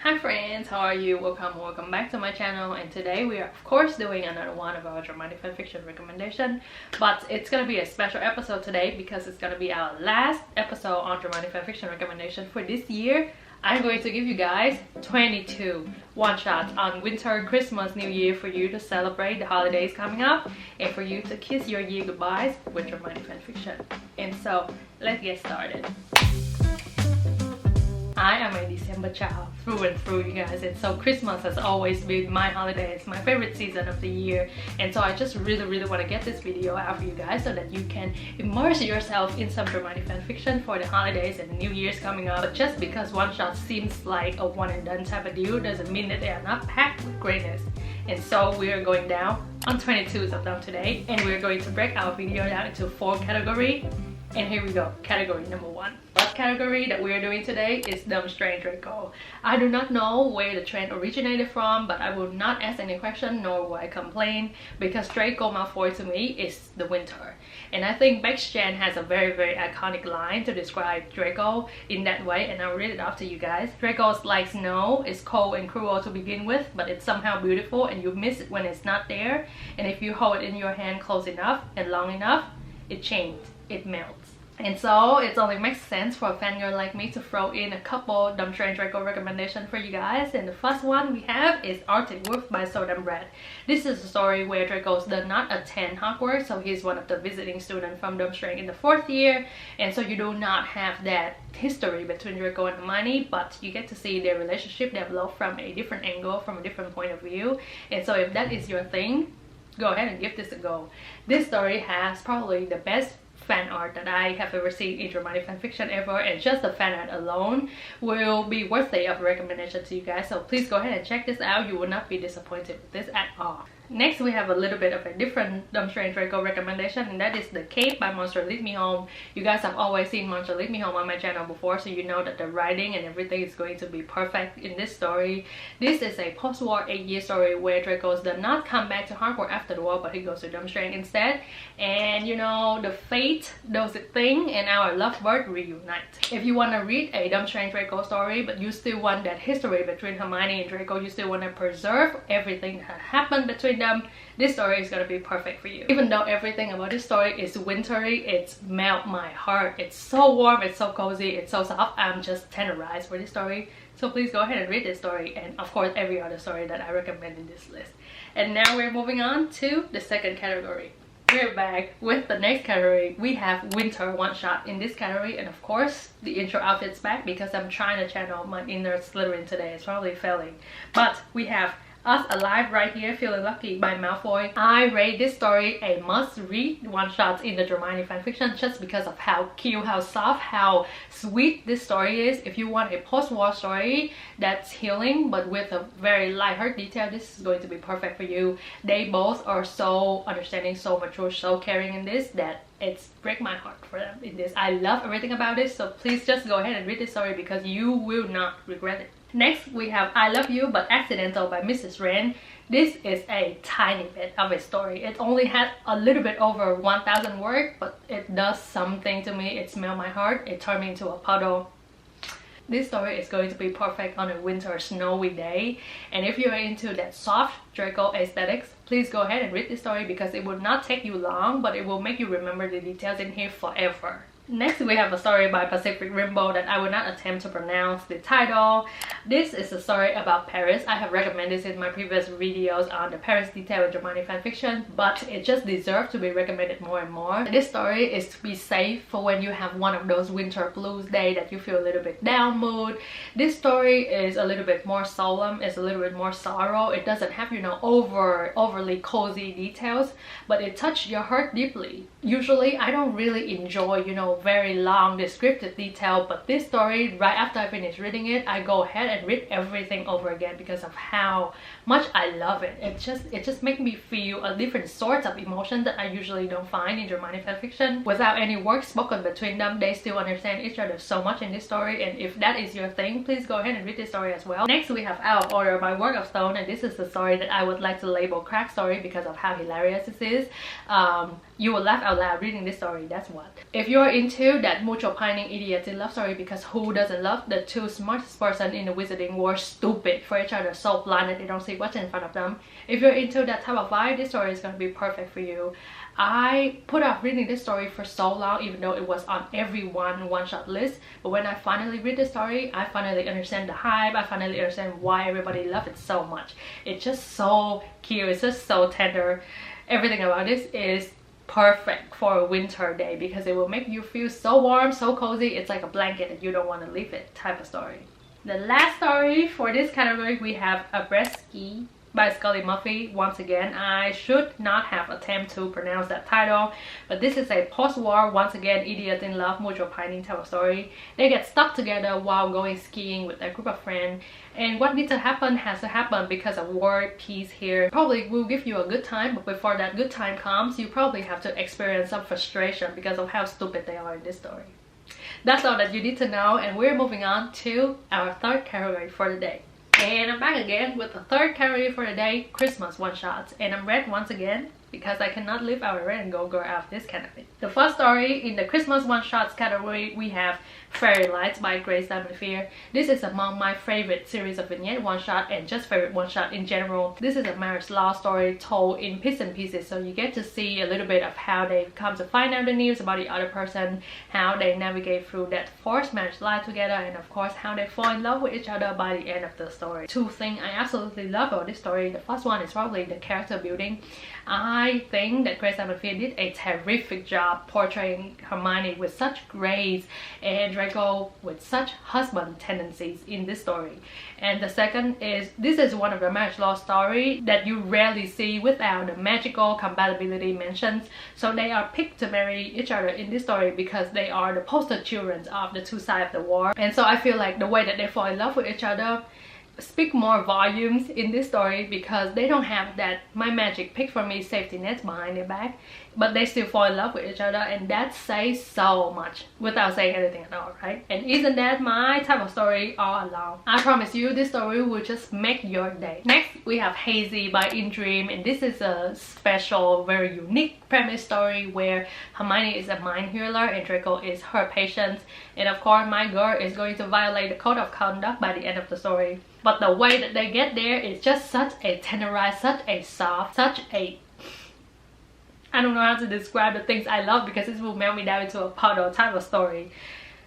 Hi friends, how are you? Welcome back to my channel, and today we are of course doing another one of our dramatic fanfiction recommendation, but it's gonna be a special episode today because it's gonna be our last episode on dramatic fanfiction recommendation for this year. I'm going to give you guys 22 one-shots on winter, Christmas, New Year for you to celebrate the holidays coming up and for you to kiss your year goodbyes with dramatic fanfiction. And so let's get started. I am a December child through and through, you guys, and so Christmas has always been my holiday. It's my favorite season of the year, and so I just really want to get this video out for you guys so that you can immerse yourself in some dramatic fanfiction for the holidays and New Year's coming up. But just because one shot seems like a one and done type of deal doesn't mean that they are not packed with greatness. And so we are going down on 22 of them today, and we're going to break our video down into 4 categories. And here we go, category number 1. First category that we are doing today is durmstrang draco. I do not know where the trend originated from, but I will not ask any question nor will I complain, because Draco Malfoy to me is the winter. And I think Bex Chen has a very iconic line to describe Draco in that way, and I'll read it off to you guys. Draco's like snow, it's cold and cruel to begin with, but it's somehow beautiful and you miss it when it's not there. And if you hold it in your hand close enough and long enough, it changes, it melts. And so it only makes sense for a fangirl like me to throw in a couple durmstrang draco recommendations for you guys. And the first one we have is Arctic Wolf by Sodom Bread. This is a story where Draco does not attend Hogwarts, so he's one of the visiting students from Durmstrang in the 4th year, and so you do not have that history between Draco and Hermione, but you get to see their relationship develop from a different angle, from a different point of view. And so if that is your thing, go ahead and give this a go. This story has probably the best fan art that I have ever seen in dramatic fanfiction ever, and just the fan art alone will be worthy of recommendation to you guys. So please go ahead and check this out. You will not be disappointed with this at all. Next, we have a little bit of a different durmstrang draco recommendation, and that is The Cape by Monster Lead Me Home. You guys have always seen Monster Lead Me Home on my channel before, so you know that the writing and everything is going to be perfect in this story. This is a post-war 8-year story where Draco does not come back to Hogwarts after the war, but he goes to Durmstrang instead. And you know, the fate does its thing and our lovebird reunite. If you want to read a durmstrang draco story but you still want that history between Hermione and Draco, you still want to preserve everything that happened between them, this story is going to be perfect for you. Even though everything about this story is wintry, it's melt my heart. It's so warm, it's so cozy, it's so soft. I'm just tenderized for this story. So please go ahead and read this story, and of course every other story that I recommend in this list. And now we're moving on to the second category. We're back with the next category. We have winter one shot in this category, and of course the intro outfit's back because I'm trying to channel my inner Slytherin today. It's probably failing, but we have Us Alive right here, Feeling Lucky by Malfoy. I rate this story a must-read one-shot in the dramatic fanfiction just because of how cute, how soft, how sweet this story is. If you want a post-war story that's healing but with a very light-hearted detail, this is going to be perfect for you. They both are so understanding, so mature, so caring in this that it's break my heart for them in this. I love everything about this, so please just go ahead and read this story because you will not regret it. Next, we have I Love You But Accidental by Mrs. Wren. This is a tiny bit of a story. It only had a little bit over 1,000 words, but it does something to me. It smelled my heart. It turned me into a puddle. This story is going to be perfect on a winter snowy day, and if you're into that soft Draco aesthetics, please go ahead and read this story because it will not take you long, but it will make you remember the details in here forever. Next, we have a story by Pacific Rimbo that I will not attempt to pronounce the title. This is a story about Paris. I have recommended this in my previous videos on the Paris detail in dramatic fanfiction, but it just deserves to be recommended more and more. This story is to be safe for when you have one of those winter blues days that you feel a little bit down mood. This story is a little bit more solemn, it's a little bit more sorrow. It doesn't have, you know, overly cozy details, but it touched your heart deeply. Usually, I don't really enjoy, you know, very long descriptive detail, but this story, right after I finish reading it, I go ahead and read everything over again because of how much I love it. It just makes me feel a different sort of emotion that I usually don't find in dramatic fanfiction. Without any words spoken between them, they still understand each other so much in this story, and if that is your thing, please go ahead and read this story as well. Next, we have Out of Order by Work of Stone, and this is the story that I would like to label crack story because of how hilarious this is. You will laugh out loud reading this story, that's what. If you're into that mutual pining idiots in love story, because who doesn't love the two smartest person in the wizarding world stupid for each other, so blind that they don't see what's in front of them. If you're into that type of vibe, this story is going to be perfect for you. I put off reading this story for so long, even though it was on every one-shot list. But when I finally read the story, I finally understand the hype. I finally understand why everybody loved it so much. It's just so cute. It's just so tender. Everything about this is perfect for a winter day because it will make you feel so warm, so cozy. It's like a blanket that you don't want to leave it type of story. The last story for this category, we have Abreski by Scully Muffy. Once again, I should not have attempted to pronounce that title, but this is a post-war, once again, idiot in love, mutual pining type of story. They get stuck together while going skiing with a group of friends, and what needs to happen has to happen because of war, peace here. Probably will give you a good time, but before that good time comes, you probably have to experience some frustration because of how stupid they are in this story. That's all that you need to know, and we're moving on to our third category for the day. And I'm back again with the third category for the day, Christmas one-shots. And I'm red once again because I cannot leave our red and go girl out of this category. The first story in the Christmas one-shots category, we have Fairy Lights by Grace Diamond Fear. This is among my favorite series of vignette one-shot and just favorite one-shot in general. This is a marriage law story told in bits and pieces, so you get to see a little bit of how they come to find out the news about the other person, how they navigate through that forced marriage life together, and of course how they fall in love with each other by the end of the story. Two things I absolutely love about this story. The first one is probably the character building. I think that Grace Diamond Fear did a terrific job portraying Hermione with such grace and Draco with such husband tendencies in this story. And the second is, this is one of the marriage law story that you rarely see without the magical compatibility mentions. So they are picked to marry each other in this story because they are the poster children of the two sides of the war. And so I feel like the way that they fall in love with each other speak more volumes in this story because they don't have that my magic pick for me safety nets behind their back, but they still fall in love with each other, and that says so much without saying anything at all, right? And isn't that my type of story all along? I promise you this story will just make your day. Next we have Hazy by In Dream, and this is a special, very unique premise story where Hermione is a mind healer and Draco is her patient, and of course my girl is going to violate the code of conduct by the end of the story. But the way that they get there is just such a tenderized, such a soft, such a... I don't know how to describe the things I love because this will melt me down into a puddle type of story.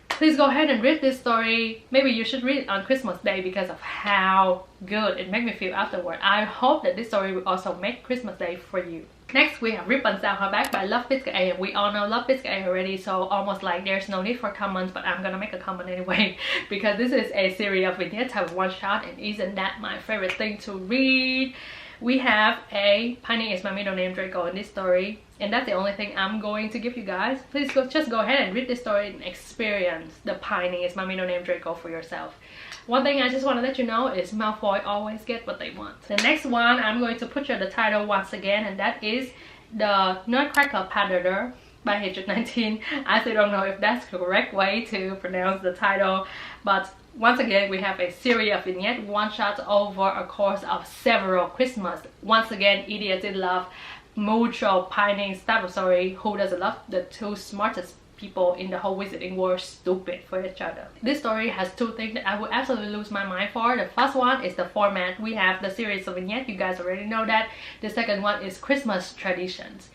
Please go ahead and read this story. Maybe you should read it on Christmas Day because of how good it made me feel afterward. I hope that this story will also make Christmas Day for you. Next we have Ribbons Down Her Back by Love Biscuit A, and we all know Love Biscuit A already, so almost like there's no need for comments, but I'm gonna make a comment anyway because this is a series of vignettes type of one shot, and isn't that my favorite thing to read? We have a Pining is my middle name Draco in this story, and that's the only thing I'm going to give you guys. Please just go ahead and read this story and experience the Pining is my middle name Draco for yourself. One thing I just want to let you know is Malfoy always get what they want. The next one, I'm going to butcher the title once again, and that is the Nutcracker Paddler by H19. I still don't know if that's the correct way to pronounce the title, but once again we have a series of vignette one-shots over a course of several Christmas. Once again, idiots in love, mutual pining type of story. Who doesn't love the two smartest people in the whole wizarding world stupid for each other? This story has two things that I would absolutely lose my mind for. The first one is the format. We have the series of vignettes, you guys already know that. The second one is Christmas traditions.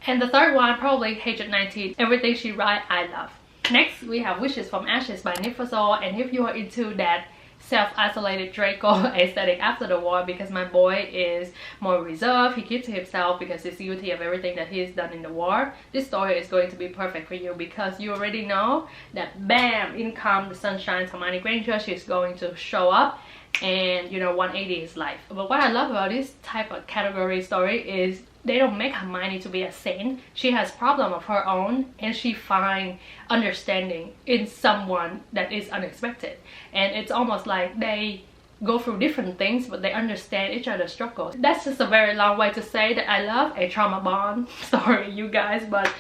And the third one, probably H19, everything she write I love. Next we have Wishes from Ashes by Nifazol, and if you are into that self-isolated Draco aesthetic after the war, because my boy is more reserved, he keeps to himself because he's guilty of everything that he's done in the war, this story is going to be perfect for you because you already know that bam, in come the sunshine Hermione Granger, she's going to show up and, you know, 180 his life. But what I love about this type of category story is they don't make Hermione to be a saint. She has problem of her own, and she find understanding in someone that is unexpected. And it's almost like they go through different things, but they understand each other's struggles. That's just a very long way to say that I love a trauma bond story, you guys, but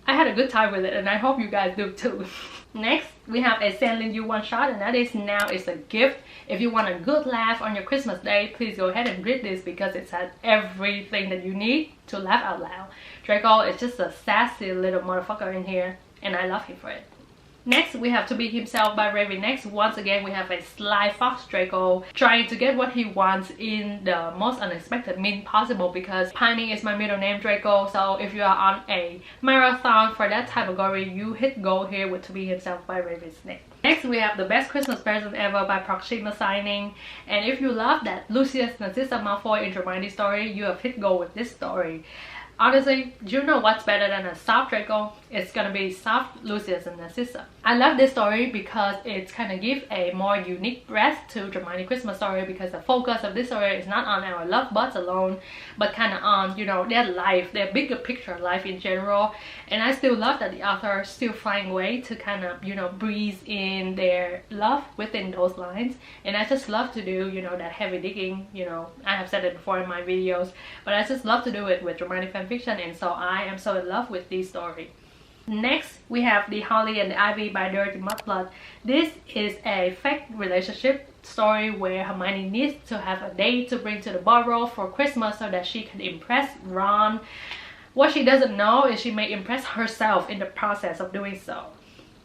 I had a good time with it, and I hope you guys do too. Next, we have a sending you one shot, and that is Now Is a Gift. If you want a good laugh on your Christmas day, please go ahead and read this because it has everything that you need to laugh out loud. Draco is just a sassy little motherfucker in here, and I love him for it. Next, we have To Be Himself by Raven. Next, once again, we have a sly fox Draco trying to get what he wants in the most unexpected means possible, because Pining is my middle name, Draco. So if you are on a marathon for that type of gory, you hit go here with To Be Himself by Raven. Next, we have The Best Christmas Present Ever by Proxima Signing. And if you love that Lucius Narcissa Malfoy in Hermione story, you have hit go with this story. Honestly, do you know what's better than a soft Draco? It's gonna be soft Lucius and Narcissa. I love this story because it's kind of give a more unique breath to Hermione Christmas story, because the focus of this story is not on our love buds alone, but kind of on, you know, their life, their bigger picture life in general. And I still love that the author still find way to kind of, you know, breathe in their love within those lines. And I just love to do, you know, that heavy digging, you know, I have said it before in my videos, but I just love to do it with Hermione fanfiction, and so I am so in love with this story. Next, we have The Holly and the Ivy by Dirty Mudblood. This is a fake relationship story where Hermione needs to have a date to bring to the borough for Christmas so that she can impress Ron. What she doesn't know is she may impress herself in the process of doing so.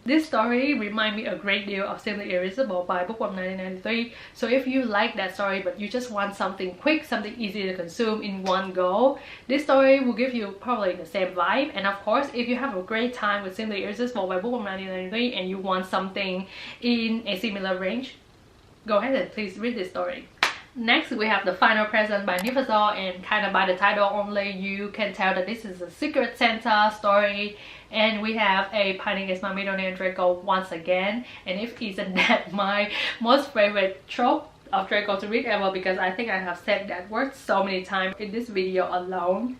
This story reminds me a great deal of Simply Irresistible by Bookworm 1993. So if you like that story but you just want something quick, something easy to consume in one go, this story will give you probably the same vibe. And of course, if you have a great time with Simply Irresistible by Bookworm 1993 and you want something in a similar range, go ahead and please read this story. Next, we have The Final Present by Nifazol, and kind of by the title only, you can tell that this is a Secret Santa story. And we have a Pining is my middle name Draco once again. And if isn't that my most favorite trope of Draco to read ever, because I think I have said that word so many times in this video alone.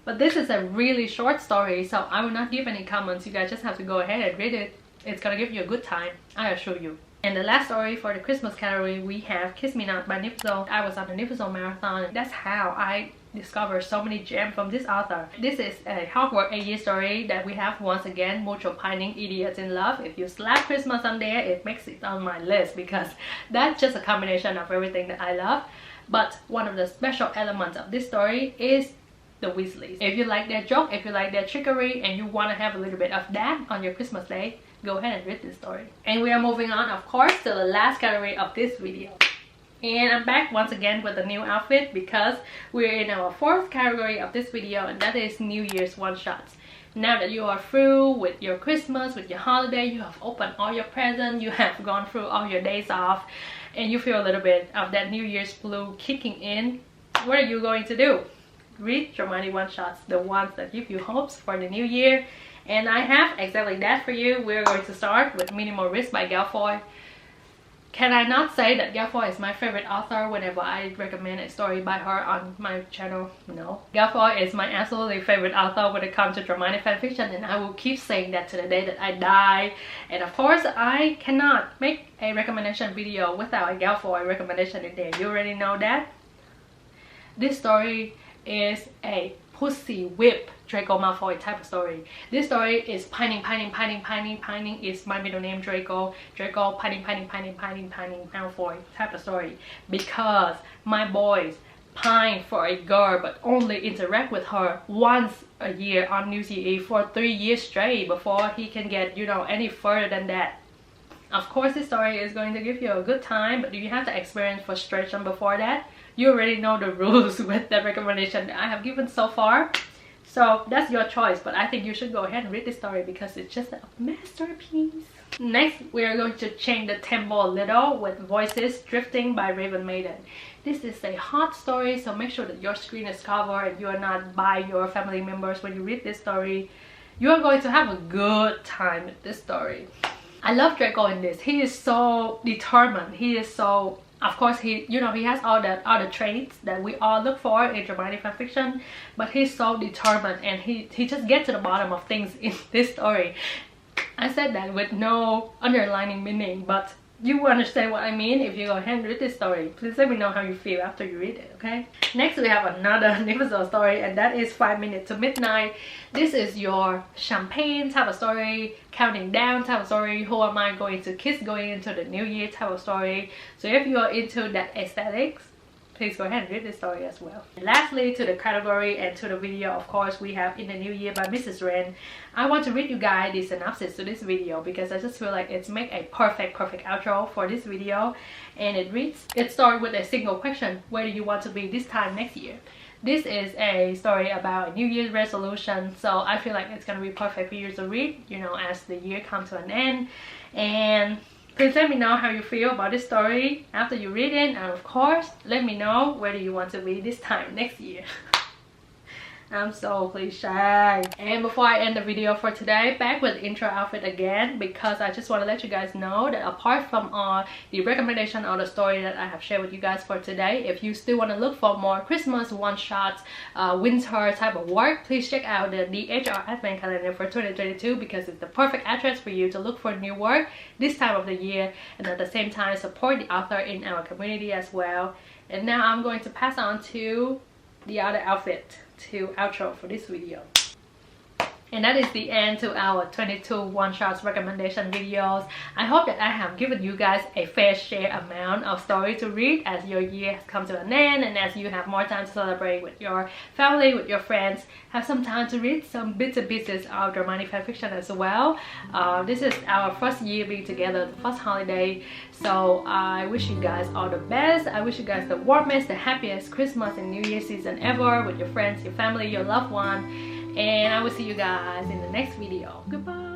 But this is a really short story, so I will not give any comments. You guys just have to go ahead and read it. It's gonna give you a good time, I assure you. And the last story for the Christmas category, we have Kiss Me Not by Nifazol. I was on the Nifazol marathon. That's how I discovered so many gems from this author. This is a Hogwarts AE story that we have once again, Mutual Pining, Idiots in Love. If you slap Christmas on there, it makes it on my list because that's just a combination of everything that I love. But one of the special elements of this story is the Weasleys. If you like their joke, if you like their trickery, and you want to have a little bit of that on your Christmas day, go ahead and read this story. And we are moving on, of course, to the last category of this video. And I'm back once again with a new outfit because we're in our fourth category of this video, and that is New Year's one-shots. Now that you are through with your Christmas, with your holiday, you have opened all your presents, you have gone through all your days off, and you feel a little bit of that New Year's flu kicking in, what are you going to do? Read Hermione one-shots, the ones that give you hopes for the new year. And I have exactly that for you. We're going to start with Minimal Risk by Galfoy. Can I not say that Galfoy is my favorite author whenever I recommend a story by her on my channel? No. Galfoy is my absolutely favorite author when it comes to Hermione fanfiction, and I will keep saying that to the day that I die. And of course, I cannot make a recommendation video without a Galfoy recommendation in there. You already know that. This story is a pussy whip Draco Malfoy type of story. This story is Pining is my middle name Draco. Draco Pining Malfoy type of story, because my boys pine for a girl but only interact with her once a year on New Year's Eve for 3 years straight before he can get, you know, any further than that. Of course, this story is going to give you a good time, but do you have to experience frustration before that? You already know the rules with the recommendation that I have given so far. So that's your choice, but I think you should go ahead and read this story because it's just a masterpiece. Next, we are going to change the tempo a little with Voices Drifting by Raven Maiden. This is a hot story, so make sure that your screen is covered and you are not by your family members when you read this story. You are going to have a good time with this story. I love Draco in this. He is so determined. He is so, of course, he has all the other traits that we all look for in Hermione fanfiction, but he's so determined and he just gets to the bottom of things in this story. I said that with no underlining meaning, but you will understand what I mean if you go ahead and read this story. Please let me know how you feel after you read it, okay? Next we have another episode story, and that is 5 minutes to midnight. This is your champagne type of story, counting down type of story, who am I going to kiss going into the new year type of story. So if you are into that aesthetics, please go ahead and read this story as well. And lastly, to the category and to the video, of course, we have In the New Year by Mrs. Ren. I want to read you guys the synopsis to this video because I just feel like it's make a perfect outro for this video. And it reads, it started with a single question: where do you want to be this time next year? This is a story about a New Year's resolution, so I feel like it's gonna be perfect for you to read, you know, as the year comes to an end. And please let me know how you feel about this story after you read it, and of course, let me know where do you want to be this time next year. I'm so cliche. And before I end the video for today, back with the intro outfit again, because I just want to let you guys know that apart from the recommendation or the story that I have shared with you guys for today, if you still want to look for more Christmas one-shots, winter type of work, please check out the DHR Advent Calendar for 2022, because it's the perfect address for you to look for new work this time of the year, and at the same time support the author in our community as well. And now I'm going to pass on to the other outfit to outro for this video. And that is the end to our 22 one-shots recommendation videos. I hope that I have given you guys a fair share amount of story to read as your year has come to an end, and as you have more time to celebrate with your family, with your friends, have some time to read some bits and pieces of dramatic fanfiction as well. This is our first year being together, the first holiday, so I wish you guys all the best. I wish you guys the warmest, the happiest Christmas and New Year season ever with your friends, your family, your loved one. And I will see you guys in the next video. Goodbye.